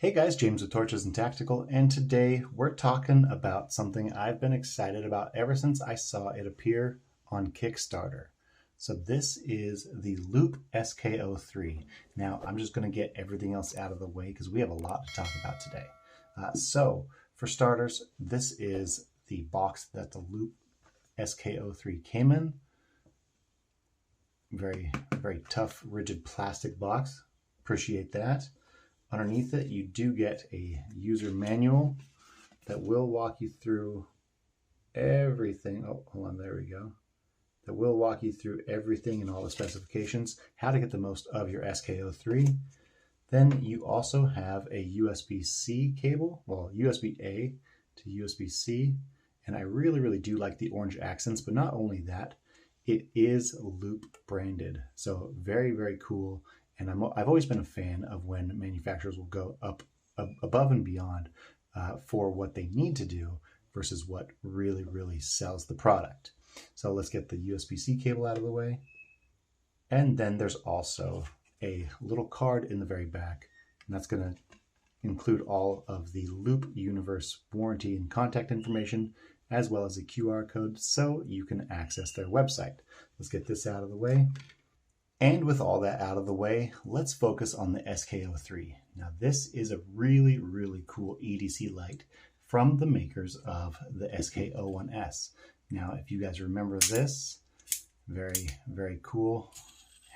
Hey guys, James with Torches and Tactical, and today we're talking about something I've been excited about ever since I saw it appear on Kickstarter. So this is the Loop SK03. Now I'm just going to get everything else out of the way because we have a lot to talk about today. So for starters, this is the box that the Loop SK03 came in. Very, very tough, rigid plastic box. Appreciate that. Underneath it, you do get a user manual that will walk you through everything. Oh, hold on, there we go. That will walk you through everything and all the specifications, how to get the most of your SK03. Then you also have a USB-C cable, well, USB-A to USB-C. And I really do like the orange accents, but not only that, it is Loop branded. So very cool. And I've always been a fan of when manufacturers will go up above and beyond for what they need to do versus what really sells the product. So let's get the USB-C cable out of the way. And then there's also a little card in the very back, and that's going to include all of the Loop Universe warranty and contact information, as well as a QR code so you can access their website. Let's get this out of the way. And with all that out of the way, let's focus on the SK03. Now this is a really cool EDC light from the makers of the SK01s. Now if you guys remember this, very cool.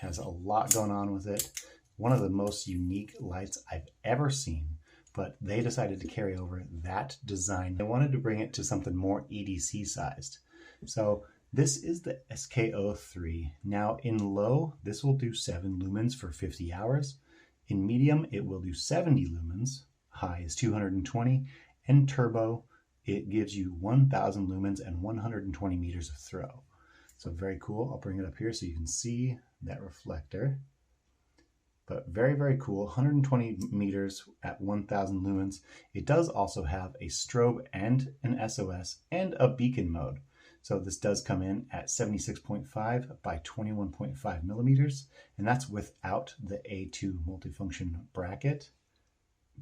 Has a lot going on with it. One of the most unique lights I've ever seen, but they decided to carry over that design. They wanted to bring it to something more EDC sized. So this is the SK03. Now in low, this will do 7 lumens for 50 hours. In medium, it will do 70 lumens. High is 220. And turbo, it gives you 1000 lumens and 120 meters of throw. So very cool. I'll bring it up here so you can see that reflector. But very cool. 120 meters at 1000 lumens. It does also have a strobe and an SOS and a beacon mode. So this does come in at 76.5 by 21.5 millimeters, and that's without the A2 multifunction bracket.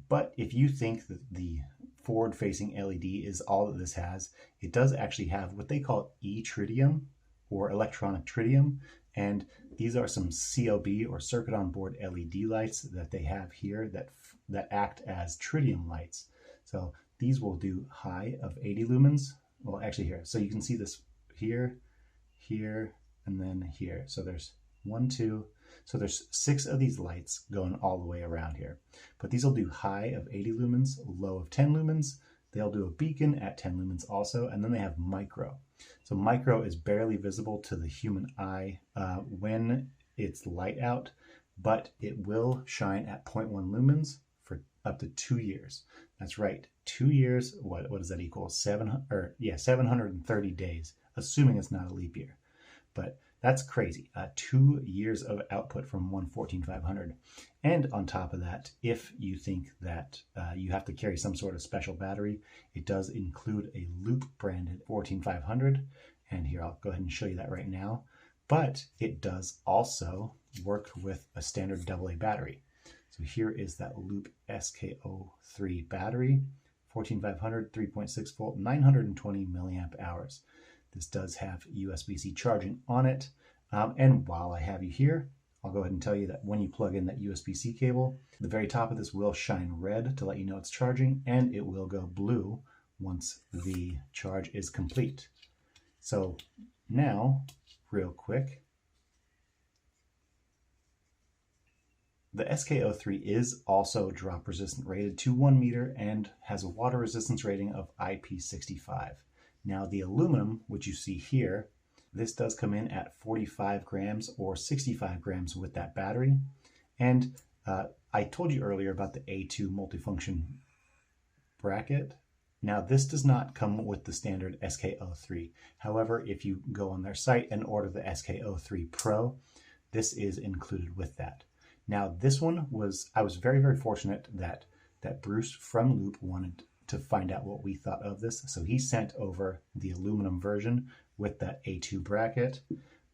But if you think that the forward-facing LED is all that this has, it does actually have what they call E-tritium or electronic tritium, and these are some COB or circuit on board LED lights that they have here that act as tritium lights. So these will do high of 80 lumens. Well, actually here. So you can see this here, and then here. So there's 1, 2. So there's 6 of these lights going all the way around here. But these will do high of 80 lumens, low of 10 lumens. They'll do a beacon at 10 lumens also. And then they have micro. So micro is barely visible to the human eye when it's light out, but it will shine at 0.1 lumens for up to 2 years. That's right, 2 years. What does that equal? 730 days, assuming it's not a leap year. But that's crazy. 2 years of output from one 14500. And on top of that, if you think that you have to carry some sort of special battery, it does include a Loop branded 14500. And here, I'll go ahead and show you that right now. But it does also work with a standard AA battery. So here is that Loop SK03 battery, 14500, 3.6 volt, 920 milliamp hours. This does have USB-C charging on it. And while I have you here, I'll go ahead and tell you that when you plug in that USB-C cable, the very top of this will shine red to let you know it's charging, and it will go blue once the charge is complete. So now, real quick, the SK03 is also drop resistant rated to 1 meter and has a water resistance rating of IP65. Now the aluminum, which you see here, this does come in at 45 grams or 65 grams with that battery. And I told you earlier about the A2 multifunction bracket. Now this does not come with the standard SK03. However, if you go on their site and order the SK03 Pro, this is included with that. Now this one I was very fortunate that Bruce from Loop wanted to find out what we thought of this. So he sent over the aluminum version with that A2 bracket.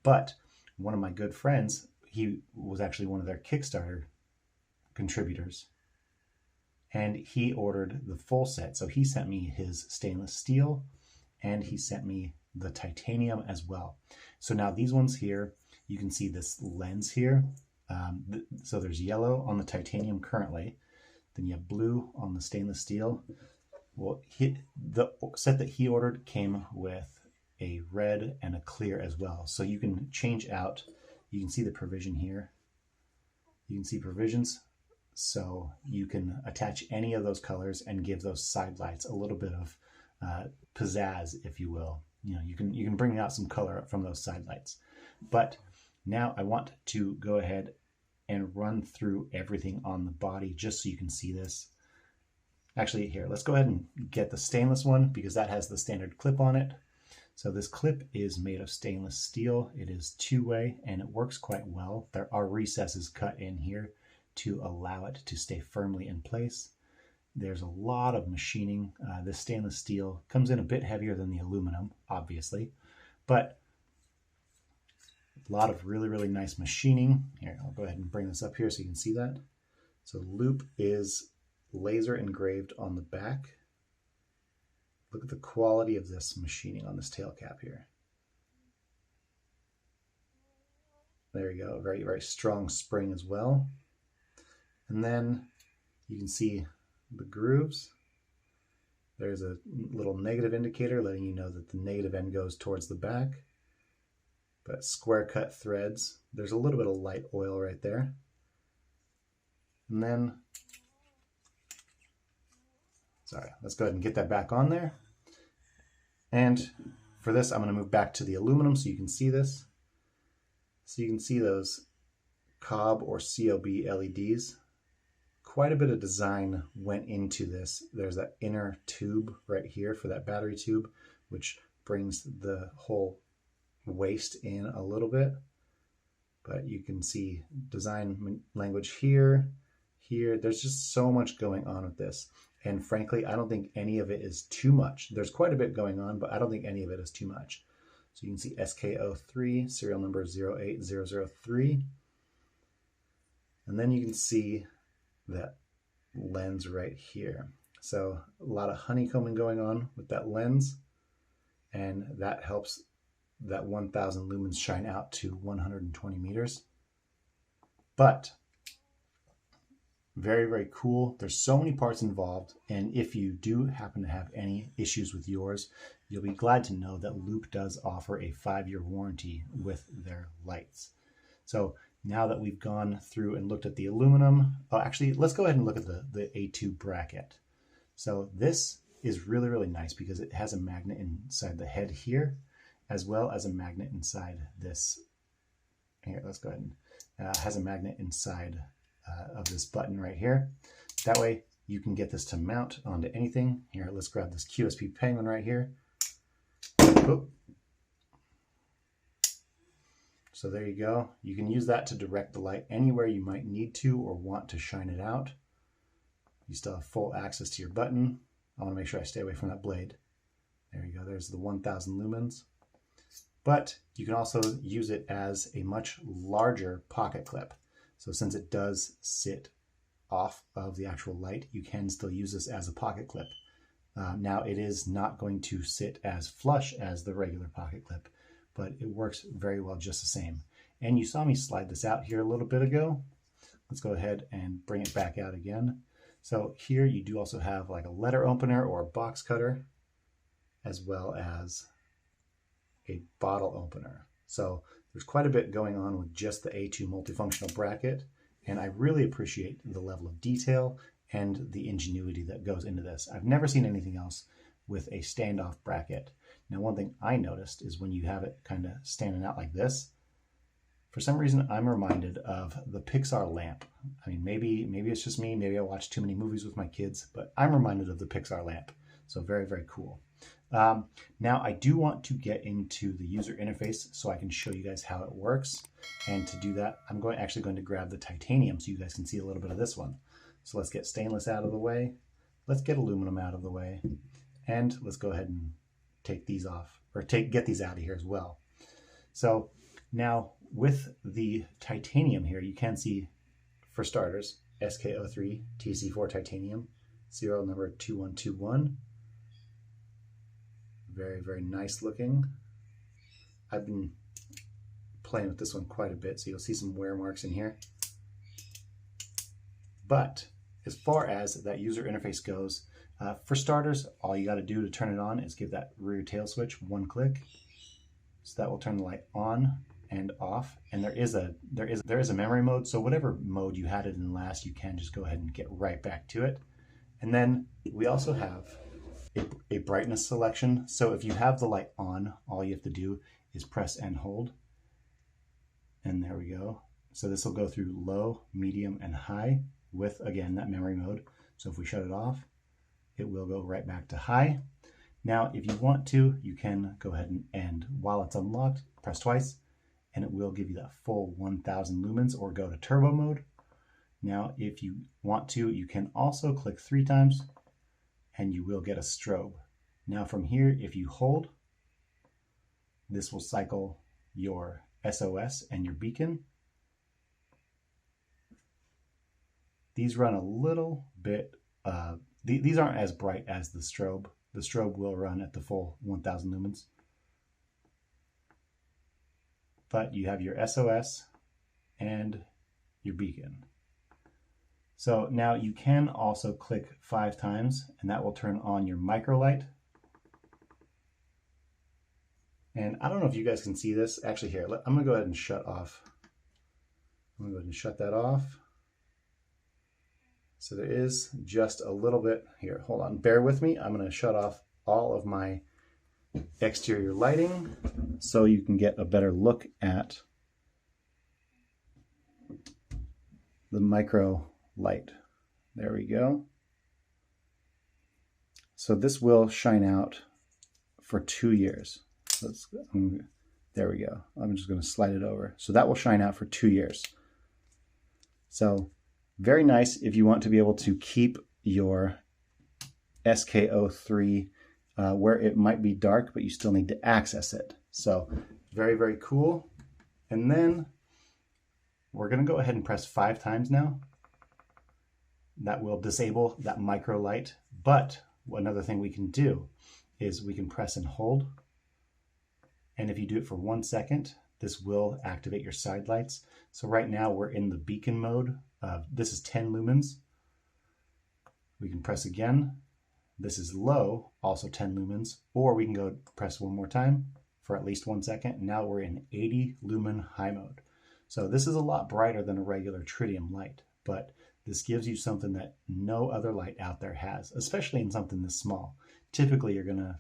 But one of my good friends, he was actually one of their Kickstarter contributors. and he ordered the full set. So he sent me his stainless steel and he sent me the titanium as well. So now these ones here, you can see this lens here. So there's yellow on the titanium currently, then you have blue on the stainless steel. Well, the set that he ordered came with a red and a clear as well. So you can change out, you can see the provision here. You can see provisions. So you can attach any of those colors and give those side lights a little bit of pizzazz, if you will. You know, you can bring out some color from those side lights. But now I want to go ahead and run through everything on the body just so you can see this. Actually, here, let's go ahead and get the stainless one because that has the standard clip on it. So this clip is made of stainless steel. It is two-way and it works quite well. There are recesses cut in here to allow it to stay firmly in place. There's a lot of machining. This stainless steel comes in a bit heavier than the aluminum, obviously, but a lot of really, really nice machining. Here, I'll go ahead and bring this up here so you can see that. So Loop is laser engraved on the back. Look at the quality of this machining on this tail cap here. There you go, very, very strong spring as well. And then you can see the grooves. There's a little negative indicator letting you know that the negative end goes towards the back. But square cut threads. There's a little bit of light oil right there. And then, sorry, let's go ahead and get that back on there. And for this, I'm going to move back to the aluminum so you can see this. So you can see those COB or COB LEDs. Quite a bit of design went into this. There's that inner tube right here for that battery tube, which brings the whole waste in a little bit. But you can see design language here. There's just so much going on with this. And frankly, I don't think any of it is too much. There's quite a bit going on, but I don't think any of it is too much. So you can see SK03, serial number 08003. And then you can see that lens right here. So a lot of honeycombing going on with that lens, and that helps that 1000 lumens shine out to 120 meters. But very, very cool. There's so many parts involved, and if you do happen to have any issues with yours, you'll be glad to know that Loop does offer a 5-year warranty with their lights. So now that we've gone through and looked at the aluminum, actually, let's go ahead and look at the A2 bracket. So this is really, really nice because it has a magnet inside the head here, as well as a magnet inside this. Here, let's go ahead and has a magnet inside of this button right here. That way you can get this to mount onto anything. Here, let's grab this QSP Penguin right here. Oop. So there you go. You can use that to direct the light anywhere you might need to or want to shine it out. You still have full access to your button. I want to make sure I stay away from that blade. There you go. There's the 1000 lumens. But you can also use it as a much larger pocket clip. So since it does sit off of the actual light, you can still use this as a pocket clip. Now it is not going to sit as flush as the regular pocket clip, but it works very well just the same. And you saw me slide this out here a little bit ago. Let's go ahead and bring it back out again. So here you do also have like a letter opener or a box cutter, as well as a bottle opener. So there's quite a bit going on with just the A2 multifunctional bracket, and I really appreciate the level of detail and the ingenuity that goes into this. I've never seen anything else with a standoff bracket. Now, one thing I noticed is when you have it kind of standing out like this, for some reason I'm reminded of the Pixar lamp. I mean, maybe it's just me, maybe I watch too many movies with my kids, but I'm reminded of the Pixar lamp. So very, very cool. Now I do want to get into the user interface so I can show you guys how it works. And to do that, I'm actually going to grab the titanium so you guys can see a little bit of this one. So let's get stainless out of the way. Let's get aluminum out of the way. And let's go ahead and take these off, or get these out of here as well. So now with the titanium here, you can see, for starters, SK03 TC4 titanium. serial number 2121. Very, very nice looking. I've been playing with this one quite a bit, so you'll see some wear marks in here. But as far as that user interface goes, for starters, all you got to do to turn it on is give that rear tail switch one click. So that will turn the light on and off. And there is a memory mode, so whatever mode you had it in last, you can just go ahead and get right back to it. And then we also have a brightness selection. So if you have the light on, all you have to do is press and hold. And there we go. So this will go through low, medium, and high with, again, that memory mode. So if we shut it off, it will go right back to high. Now, if you want to, you can go ahead and while it's unlocked, press twice, and it will give you that full 1000 lumens, or go to turbo mode. Now, if you want to, you can also click 3 times, and you will get a strobe. Now from here, if you hold, this will cycle your SOS and your beacon. These run a little bit, these aren't as bright as the strobe. The strobe will run at the full 1000 lumens. But you have your SOS and your beacon. So now you can also click 5 times, and that will turn on your micro light. And I don't know if you guys can see this. Actually, here, I'm going to go ahead and shut off. I'm going to go ahead and shut that off. So there is just a little bit here. Hold on, bear with me. I'm going to shut off all of my exterior lighting so you can get a better look at the micro light. There we go. So this will shine out for 2 years. There we go. I'm just going to slide it over. So that will shine out for 2 years. So very nice if you want to be able to keep your SK03 where it might be dark, but you still need to access it. So very, very cool. And then we're going to go ahead and press 5 times now. That will disable that micro light. But another thing we can do is we can press and hold. And if you do it for 1 second, this will activate your side lights. So right now we're in the beacon mode. This is 10 lumens. We can press again. This is low, also 10 lumens. Or we can go press one more time for at least 1 second. Now we're in 80 lumen high mode. So this is a lot brighter than a regular tritium light, but this gives you something that no other light out there has, especially in something this small. Typically you're gonna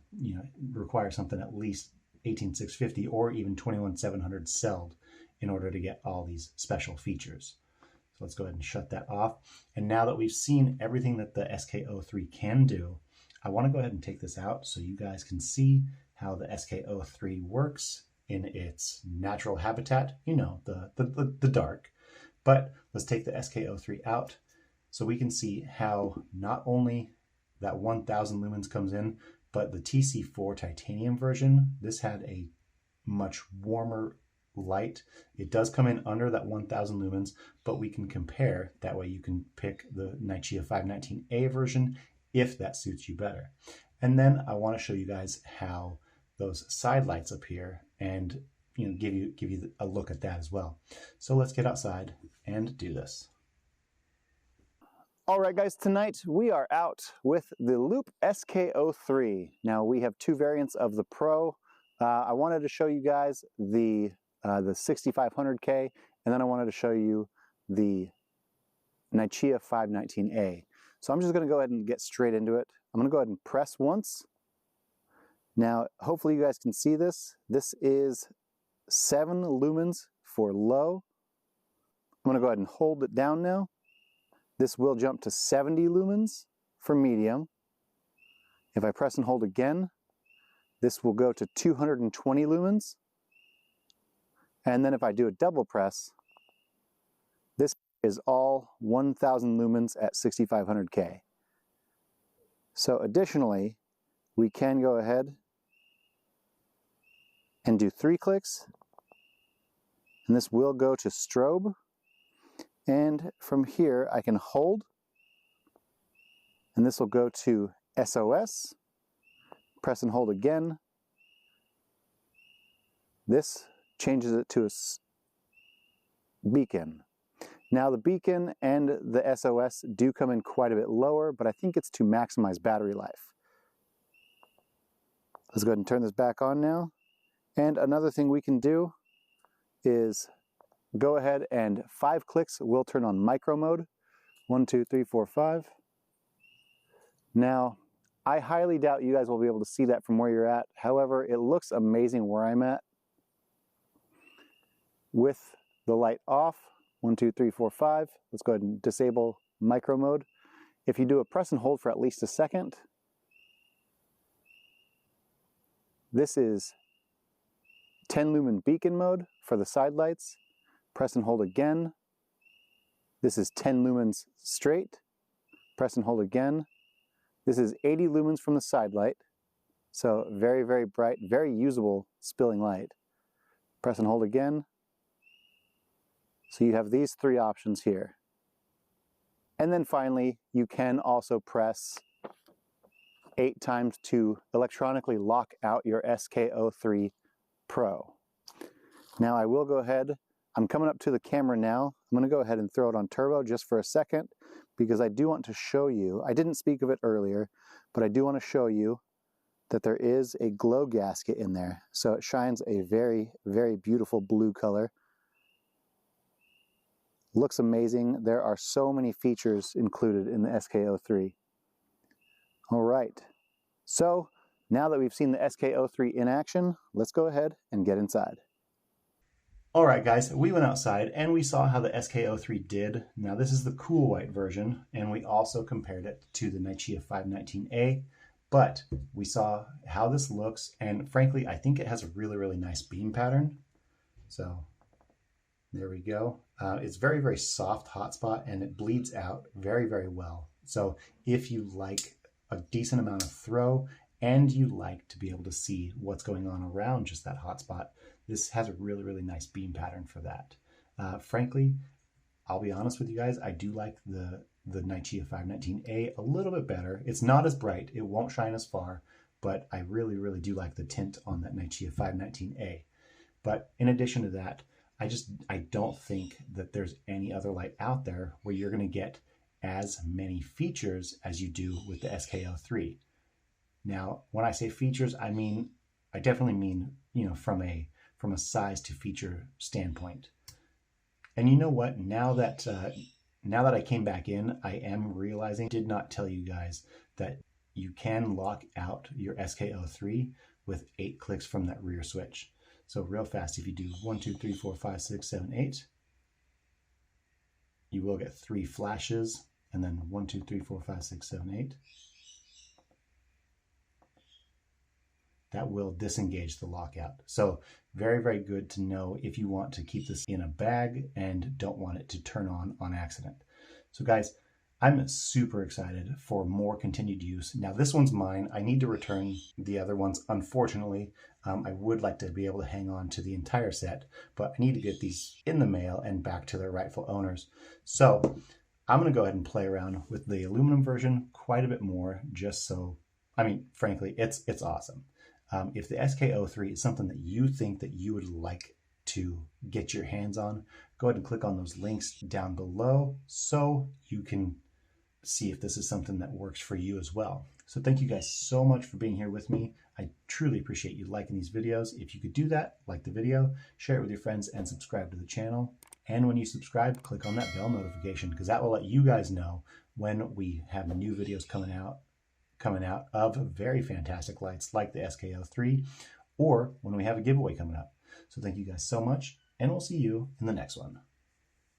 require something at least 18650 or even 21700 celled in order to get all these special features. So let's go ahead and shut that off. And now that we've seen everything that the SK03 can do, I want to go ahead and take this out so you guys can see how the SK03 works in its natural habitat, the dark. But let's take the SK03 out so we can see how not only that 1000 lumens comes in, but the TC4 titanium version, this had a much warmer light. It does come in under that 1000 lumens, but we can compare. That way you can pick the Nichia 519A version if that suits you better. And then I want to show you guys how those side lights appear and give you a look at that as well. So let's get outside and do this. All right, guys, tonight we are out with the Loop SK03. Now we have 2 variants of the Pro. I wanted to show you guys the 6500K, and then I wanted to show you the Nichia 519A. So I'm just going to go ahead and get straight into it. I'm going to go ahead and press once. Now, hopefully you guys can see this. This is 7 lumens for low. I'm going to go ahead and hold it down now. This will jump to 70 lumens for medium. If I press and hold again, this will go to 220 lumens. And then if I do a double press, this is all 1000 lumens at 6500K. So additionally, we can go ahead and do 3 clicks, and this will go to strobe. And from here I can hold, and this will go to SOS. Press and hold again. This changes it to a beacon. Now the beacon and the SOS do come in quite a bit lower, but I think it's to maximize battery life. Let's go ahead and turn this back on now. And another thing we can do is go ahead and 5 clicks will turn on micro mode. 1, 2, 3, 4, 5. Now, I highly doubt you guys will be able to see that from where you're at. However, it looks amazing where I'm at. With the light off, 1, 2, 3, 4, 5. Let's go ahead and disable micro mode. If you do a press and hold for at least a second, this is 10 lumen beacon mode for the side lights. Press and hold again. This is 10 lumens straight. Press and hold again. This is 80 lumens from the side light. So very, very bright, very usable spilling light. Press and hold again. So you have these 3 options here. And then finally, you can also press 8 times to electronically lock out your SK03 Pro. Now I will go ahead, I'm coming up to the camera now. I'm going to go ahead and throw it on turbo just for a second because I do want to show you, I didn't speak of it earlier, but I do want to show you that there is a glow gasket in there. So it shines a very, very beautiful blue color. Looks amazing. There are so many features included in the SK03. All right, so now that we've seen the SK03 in action, let's go ahead and get inside. All right, guys, we went outside and we saw how the SK03 did. Now this is the cool white version, and we also compared it to the Nichia 519A, but we saw how this looks, and frankly, I think it has a really, really nice beam pattern. So there we go. It's very, very soft hotspot, and it bleeds out very, very well. So if you like a decent amount of throw and you like to be able to see what's going on around just that hotspot, this has a really, really nice beam pattern for that. Frankly, I'll be honest with you guys, I do like the Nichia 519A a little bit better. It's not as bright, it won't shine as far, but I really, really do like the tint on that Nichia 519A. But in addition to that, I don't think that there's any other light out there where you're going to get as many features as you do with the SK03. Now, when I say features, I definitely mean, you know, from a size to feature standpoint. And you know what? Now that I came back in, I am realizing I did not tell you guys that you can lock out your SK03 with 8 clicks from that rear switch. So real fast, if you do 1, 2, 3, 4, 5, 6, 7, 8, you will get 3 flashes, and then 1, 2, 3, 4, 5, 6, 7, 8. That will disengage the lockout. So very, very good to know if you want to keep this in a bag and don't want it to turn on accident. So guys, I'm super excited for more continued use. Now this one's mine. I need to return the other ones, unfortunately. I would like to be able to hang on to the entire set, but I need to get these in the mail and back to their rightful owners. So I'm going to go ahead and play around with the aluminum version quite a bit more, just so, frankly, it's awesome. If the SK03 is something that you think that you would like to get your hands on, go ahead and click on those links down below so you can see if this is something that works for you as well. So thank you guys so much for being here with me. I truly appreciate you liking these videos. If you could do that, like the video, share it with your friends, and subscribe to the channel. And when you subscribe, click on that bell notification, because that will let you guys know when we have new videos coming out of very fantastic lights like the SK03, or when we have a giveaway coming up. So thank you guys so much, and we'll see you in the next one.